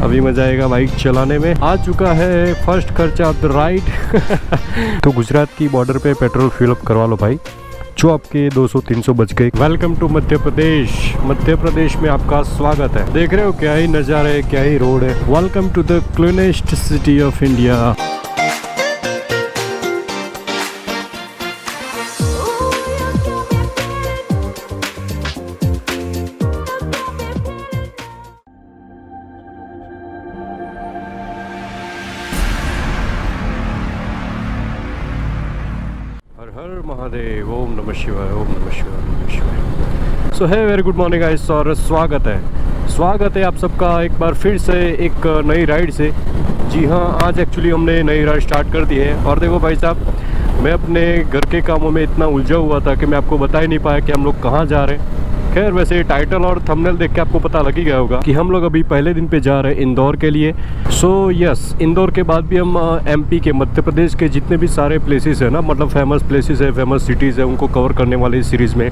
अभी मजा आएगा बाइक चलाने में। आ चुका है फर्स्ट खर्चा ऑफ द राइड। तो गुजरात की बॉर्डर पे पेट्रोल फिल अप करवा लो भाई, जो आपके 200-300 बच गए। Welcome to Madhya Pradesh. मध्य प्रदेश में आपका स्वागत है। देख रहे हो क्या ही नज़ारे है, क्या ही रोड है। Welcome to the cleanest city of India. हर महादेव, ओम नमः शिवाय, ओम नमः शिवाय, ओम नमः शिवाय। सो है वेरी गुड मॉर्निंग गाइस और स्वागत है आप सबका एक बार फिर से एक नई राइड से। जी हाँ, आज एक्चुअली हमने नई राइड स्टार्ट कर दी है। और देखो भाई साहब, मैं अपने घर के कामों में इतना उलझा हुआ था कि मैं आपको बता ही नहीं पाया कि हम लोग कहाँ जा रहे हैं। खैर, वैसे टाइटल और थंबनेल देख के आपको पता लग ही गया होगा कि हम लोग अभी पहले दिन पे जा रहे हैं इंदौर के लिए। सो यस, इंदौर के बाद भी हम एमपी के, मध्य प्रदेश के जितने भी सारे प्लेसेस है ना, मतलब फेमस प्लेसेस है, फेमस सिटीज़ है, उनको कवर करने वाले इस सीरीज़ में।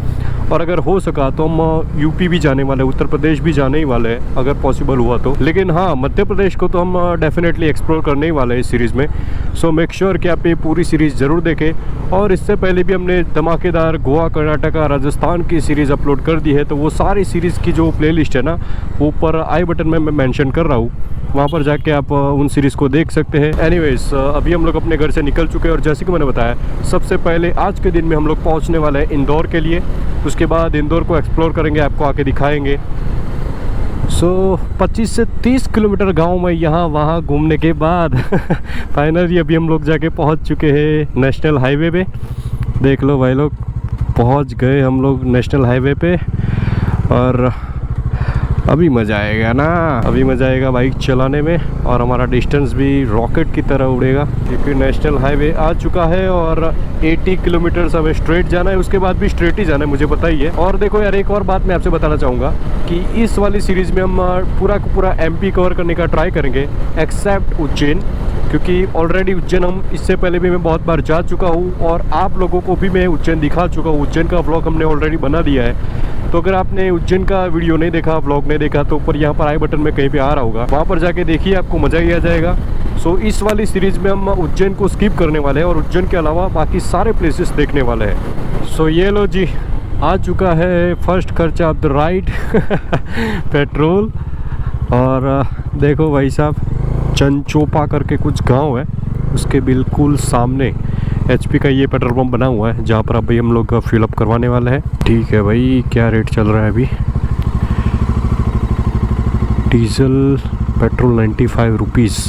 और अगर हो सका तो हम यूपी भी जाने वाले, उत्तर प्रदेश भी जाने ही वाले हैं अगर पॉसिबल हुआ तो। लेकिन हाँ, मध्य प्रदेश को तो हम डेफिनेटली एक्सप्लोर करने ही वाले हैं इस सीरीज़ में। सो मेक श्योर कि आप ये पूरी सीरीज़ ज़रूर देखें। और इससे पहले भी हमने धमाकेदार गोवा, कर्नाटका, राजस्थान की सीरीज़ अपलोड कर दी है, तो वो सारी सीरीज़ की जो प्लेलिस्ट है ना, वो ऊपर आई बटन में मैं मेंशन कर रहा हूँ, वहाँ पर जाके आप उन सीरीज़ को देख सकते हैं। एनीवेज, अभी हम लोग अपने घर से निकल चुके हैं और जैसे कि मैंने बताया, सबसे पहले आज के दिन में हम लोग पहुँचने वाले हैं इंदौर के लिए। उसके बाद इंदौर को एक्सप्लोर करेंगे, आपको आके दिखाएंगे। सो 25 से 30 किलोमीटर गांव में यहाँ वहाँ घूमने के बाद फाइनली अभी हम लोग जाके पहुँच चुके हैं नेशनल हाईवे पे। देख लो भाई लोग, पहुँच गए हम लोग नेशनल हाईवे पे। और अभी मज़ा आएगा ना, अभी मज़ा आएगा बाइक चलाने में। और हमारा डिस्टेंस भी रॉकेट की तरह उड़ेगा, क्योंकि नेशनल हाईवे आ चुका है और 80 किलोमीटर हमें स्ट्रेट जाना है। उसके बाद भी स्ट्रेट ही जाना है, मुझे पता ही है। और देखो यार, एक और बात मैं आपसे बताना चाहूँगा कि इस वाली सीरीज़ में हम पूरा का पूरा एमपी कवर करने का ट्राई करेंगे, एक्सेप्ट उज्जैन, क्योंकि ऑलरेडी उज्जैन हम इससे पहले भी मैं बहुत बार जा चुका हूँ और आप लोगों को भी मैं उज्जैन दिखा चुका हूँ। उज्जैन का व्लॉग हमने ऑलरेडी बना दिया है। तो अगर आपने उज्जैन का वीडियो नहीं देखा, व्लॉग नहीं देखा, तो ऊपर यहाँ पर आई बटन में कहीं पे आ रहा होगा, वहाँ पर जाके देखिए, आपको मज़ा ही आ जाएगा। सो इस वाली सीरीज़ में हम उज्जैन को स्किप करने वाले हैं और उज्जैन के अलावा बाकी सारे प्लेसेस देखने वाले हैं। सो ये लो जी, आ चुका है फर्स्ट खर्चा ऑफ द राइड पेट्रोल। और देखो भाई साहब, चंचोपा करके कुछ गांव है, उसके बिल्कुल सामने HP का ये पेट्रोल पंप बना हुआ है, जहाँ पर अभी हम लोग फिल अप करवाने वाले हैं। ठीक है भाई, क्या रेट चल रहा है अभी? Diesel petrol 95 rupees.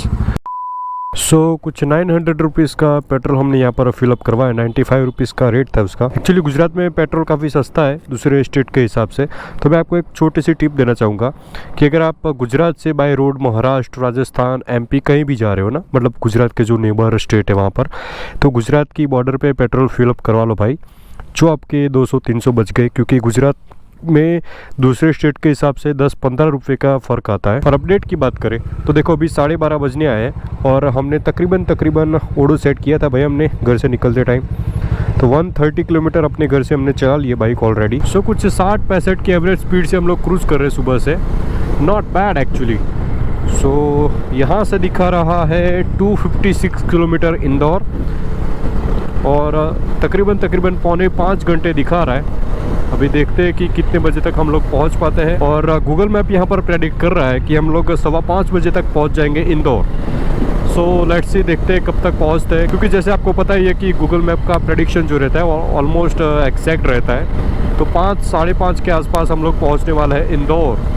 सो कुछ 900 रुपीज़ का पेट्रोल हमने यहाँ पर फिलअप करवाया। 95 रुपीज़ का रेट था उसका। एक्चुअली गुजरात में पेट्रोल काफ़ी सस्ता है दूसरे स्टेट के हिसाब से। तो मैं आपको एक छोटी सी टिप देना चाहूँगा कि अगर आप गुजरात से by road Maharashtra, Rajasthan, MP कहीं भी जा रहे हो ना, मतलब गुजरात के जो नेबर स्टेट है वहाँ पर, तो गुजरात की बॉर्डर पर पेट्रोल फिलअप करवा लो भाई, जो आपके 200-300 बच गए। क्योंकि गुजरात में दूसरे स्टेट के हिसाब से 10-15 रुपये का फ़र्क आता है। और अपडेट की बात करें तो देखो, अभी 12:30 बजने आए हैं और हमने तकरीबन ओडो सेट किया था भाई हमने घर से निकलते टाइम। तो 130 किलोमीटर अपने घर से हमने चला लिए बाइक ऑलरेडी। सो कुछ 60-65 की एवरेज स्पीड से हम लोग क्रूज़ कर रहे हैं सुबह से। Not bad actually. सो यहाँ से दिखा रहा है 256 किलोमीटर इंदौर और तकरीबन 4.25 घंटे दिखा रहा है। अभी देखते हैं कि कितने बजे तक हम लोग पहुंच पाते हैं। और गूगल मैप यहाँ पर प्रेडिक्ट कर रहा है कि हम लोग 5:15 बजे तक पहुंच जाएंगे इंदौर। सो लेट्स सी, देखते हैं कब तक पहुंचते हैं, क्योंकि जैसे आपको पता ही है कि गूगल मैप का प्रेडिक्शन जो रहता है वो ऑलमोस्ट एक्जैक्ट रहता है। तो 5-5:30 के आसपास हम लोग पहुँचने वाले हैं इंदौर।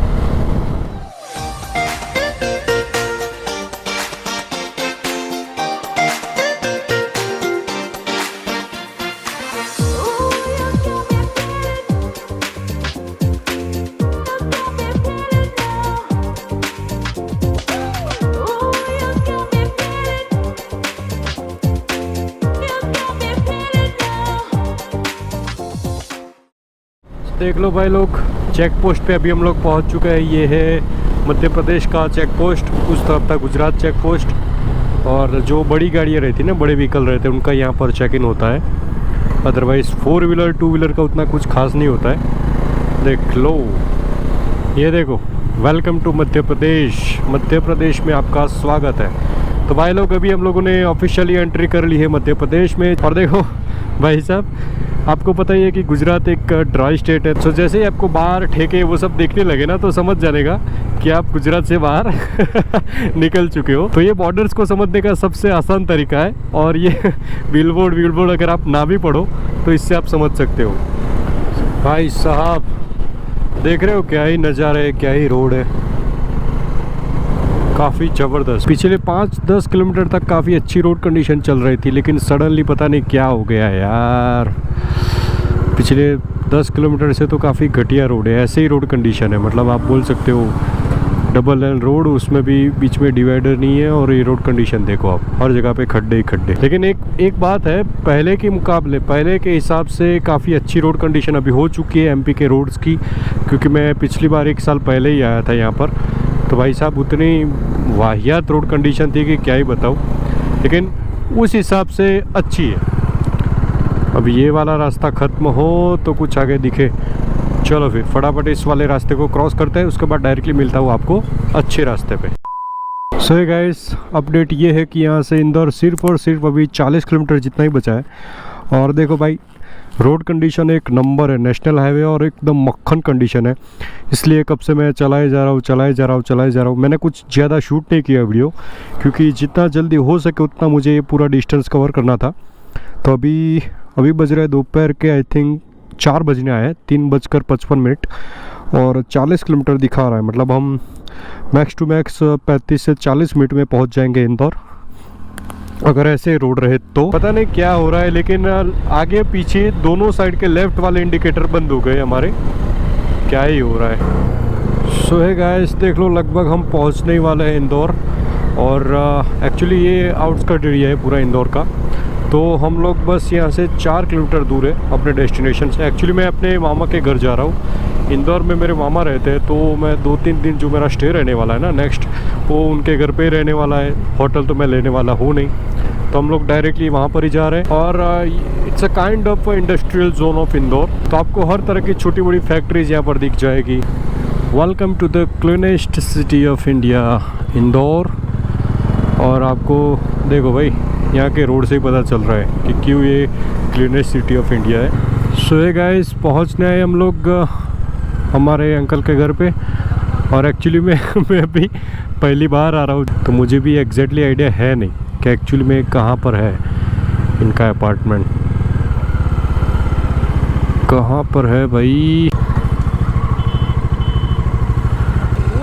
देख लो भाई लोग, चेक पोस्ट पे अभी हम लोग पहुंच चुके हैं। ये है मध्य प्रदेश का चेक पोस्ट, उस तरफ था गुजरात चेक पोस्ट। और जो बड़ी गाड़ियाँ रहती ना, बड़े व्हीकल रहते हैं, उनका यहाँ पर चेक इन होता है। अदरवाइज़ 4 व्हीलर 2 व्हीलर का उतना कुछ खास नहीं होता है। देख लो, ये देखो वेलकम टू मध्य प्रदेश। मध्य प्रदेश में आपका स्वागत है। तो भाई लोग अभी हम लोगों ने ऑफिशियली एंट्री कर ली है मध्य प्रदेश में। और देखो भाई साहब, आपको पता ही है कि गुजरात एक ड्राई स्टेट है। तो जैसे ही आपको बाहर ठेके वो सब देखने लगे ना, तो समझ जानेगा कि आप गुजरात से बाहर निकल चुके हो। तो ये बॉर्डर्स को समझने का सबसे आसान तरीका है। और ये बिलबोर्ड अगर आप ना भी पढ़ो तो इससे आप समझ सकते हो। भाई साहब देख रहे हो, क्या ही नज़ारा है, क्या ही रोड है, काफ़ी ज़बरदस्त। पिछले 5-10 किलोमीटर तक काफ़ी अच्छी रोड कंडीशन चल रही थी, लेकिन सडनली पता नहीं क्या हो गया यार। पिछले 10 किलोमीटर से तो काफ़ी घटिया रोड है, ऐसे ही रोड कंडीशन है। मतलब आप बोल सकते हो डबल लाइन रोड, उसमें भी बीच में डिवाइडर नहीं है। और ये रोड कंडीशन देखो आप, हर जगह पे खड्डे ही खड्डे। लेकिन एक बात है, पहले के मुकाबले, पहले के हिसाब से काफ़ी अच्छी रोड कंडीशन अभी हो चुकी है एमपी के रोड्स की। क्योंकि मैं पिछली बार 1 साल पहले ही आया था यहाँ पर, तो भाई साहब उतनी वाहियात रोड कंडीशन थी कि क्या ही बताऊँ। लेकिन उस हिसाब से अच्छी है। अब ये वाला रास्ता ख़त्म हो तो कुछ आगे दिखे। चलो फिर फटाफट इस वाले रास्ते को क्रॉस करते हैं, उसके बाद डायरेक्टली मिलता हूँ आपको अच्छे रास्ते पे। सो हे गाइस, अपडेट ये है कि यहाँ से इंदौर सिर्फ और सिर्फ अभी 40 किलोमीटर जितना ही बचा है। और देखो भाई, रोड कंडीशन एक नंबर है, नेशनल हाईवे और एकदम मक्खन कंडीशन है। इसलिए कब से मैं चलाए जा रहा हूँ। मैंने कुछ ज़्यादा शूट नहीं किया वीडियो, क्योंकि जितना जल्दी हो सके उतना मुझे ये पूरा डिस्टेंस कवर करना था। तो अभी बज रहे दोपहर के आई थिंक 4 बजने आए हैं, 3:55 और 40 किलोमीटर दिखा रहा है। मतलब हम मैक्स टू मैक्स 35 से 40 मिनट में पहुंच जाएंगे इंदौर, अगर ऐसे रोड रहे तो। पता नहीं क्या हो रहा है, लेकिन आगे पीछे दोनों साइड के लेफ्ट वाले इंडिकेटर बंद हो गए हमारे। क्या ही हो रहा है। सो है गाइस, देख लो लगभग हम पहुंचने ही वाले हैं इंदौर। और एक्चुअली ये आउटस्कर्ट एरिया है पूरा इंदौर का। तो हम लोग बस यहाँ से 4 किलोमीटर दूर है अपने डेस्टिनेशन से। एक्चुअली मैं अपने मामा के घर जा रहा हूँ। इंदौर में मेरे मामा रहते हैं, तो मैं 2-3 दिन जो मेरा स्टे रहने वाला है ना नेक्स्ट, वो उनके घर पे रहने वाला है। होटल तो मैं लेने वाला हूँ नहीं, तो हम लोग डायरेक्टली वहाँ पर ही जा रहे हैं। और it's a kind of industrial zone of Indore. तो आपको हर तरह की छोटी बड़ी फैक्ट्रीज यहाँ पर दिख जाएगी। Welcome to the cleanest city of India, Indore. और आपको देखो भाई, यहाँ के रोड से ही पता चल रहा है कि क्यों ये क्लीनेस्ट सिटी ऑफ इंडिया है। सो ये गाइस, पहुँचने आए हम लोग हमारे अंकल के घर पे। और एक्चुअली मैं अभी पहली बार आ रहा हूँ, तो मुझे भी एग्जैक्टली आइडिया है नहीं कि एक्चुअली में कहाँ पर है इनका अपार्टमेंट, कहाँ पर है भाई।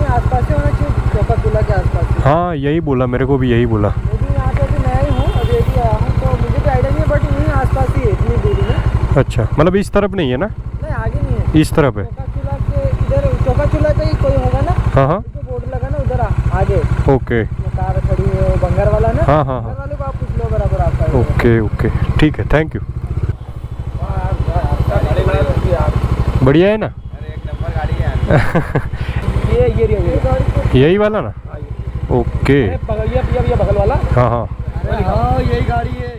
आसपास होना चाहिए, चौकाचूल्हा के आसपास। हाँ यही बोला, मेरे को भी यही बोला। मैं भी यहाँ पे अभी नया ही हूँ, अभी एक ही आया हूँ, तो मुझे भी आइडिया नहीं है, बट यहीं आसपास ही है, इतनी दूरी में। अच्छा, मतलब इस तरफ नहीं है ना? नहीं, आगे नहीं है, इस तरफ है। चौकाचूल्हा के इधर, चौकाचूल्हा पे ही कोई होगा ना। हाँ, जो बोर्ड लगा ना उधर आगे, ओके। कार खड़ी है, वो बंगार वाला ना। हाँ। बंगार वाले को आप पूछ लो बराबर आपका। ओके, ठीक है, थैंक यू। बढ़िया है ना? एक नंबर गाड़ी है। ये यही वाला ना? ओके। ये बगल वाला। हाँ। हाँ, यही गाड़ी है।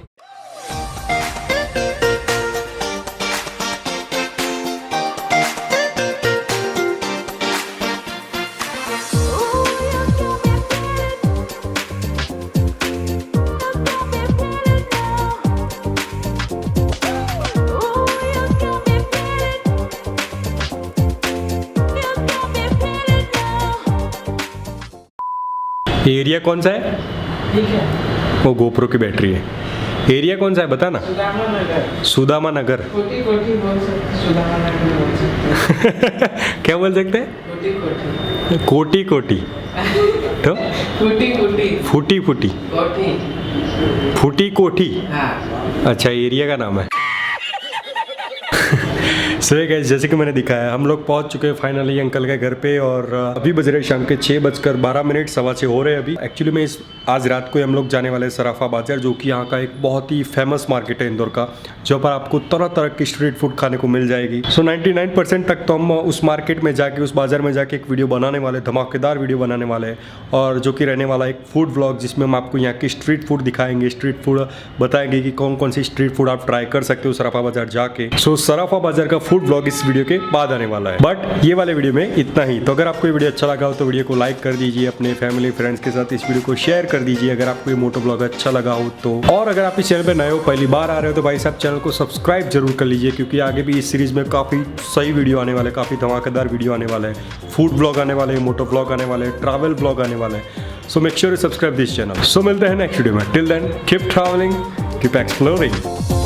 एरिया कौन सा है? ठीक है, वो गोप्रो की बैटरी है। एरिया कौन सा है बता ना। सुदामा नगर। कोटी बोल सकते, सुदामा नगर बोल सकते। क्या बोल सकते हैं? कोटी तो फूटी कोठी। हाँ। अच्छा, एरिया का नाम है। सो गाइस, जैसे कि मैंने दिखाया, हम लोग पहुंच चुके हैं फाइनली अंकल के घर पे। और अभी बज रहे शाम के 6:12, 6:15 हो रहे हैं अभी। एक्चुअली मैं इस आज रात को हम लोग जाने वाले हैं सराफा बाज़ार, जो कि यहाँ का एक बहुत ही फेमस मार्केट है इंदौर का, जहाँ पर आपको तरह तरह की स्ट्रीट फूड खाने को मिल जाएगी। सो 99% तक तो हम उस मार्केट में जाके, उस बाज़ार में जाके एक वीडियो बनाने वाले, धमाकेदार वीडियो बनाने वाले हैं, और जो कि रहने वाला एक फूड व्लॉग, जिसमें हम आपको यहाँ की स्ट्रीट फूड दिखाएंगे, स्ट्रीट फूड बताएंगे कि कौन कौन सी स्ट्रीट फूड आप ट्राई कर सकते हो सराफा बाज़ार जाके। सो सराफा बाज़ार का फूड व्लॉग इस वीडियो के बाद आने वाला है, बट ये वाले वीडियो में इतना ही। तो अगर आपको ये वीडियो अच्छा लगा हो तो वीडियो को लाइक कर दीजिए, अपने फैमिली फ्रेंड्स के साथ इस वीडियो को शेयर कर दीजिए अगर आपको ये मोटो ब्लॉग अच्छा लगा हो तो। और अगर आप इस चैनल पे नए हो, पहली बार आ रहे हो, तो भाई साहब चैनल को सब्सक्राइब जरूर कर लीजिए, क्योंकि आगे भी इस सीरीज में काफ़ी सही वीडियो आने वाले, काफ़ी धमाकेदार वीडियो आने वाले हैं, फूड ब्लॉग आने वाले, मोटो ब्लॉग आने वाले, ट्रैवल ब्लॉग आने वाले। So make sure you subscribe this channel. So मिलते हैं नेक्स्ट वीडियो में। Till then keep travelling, keep exploring.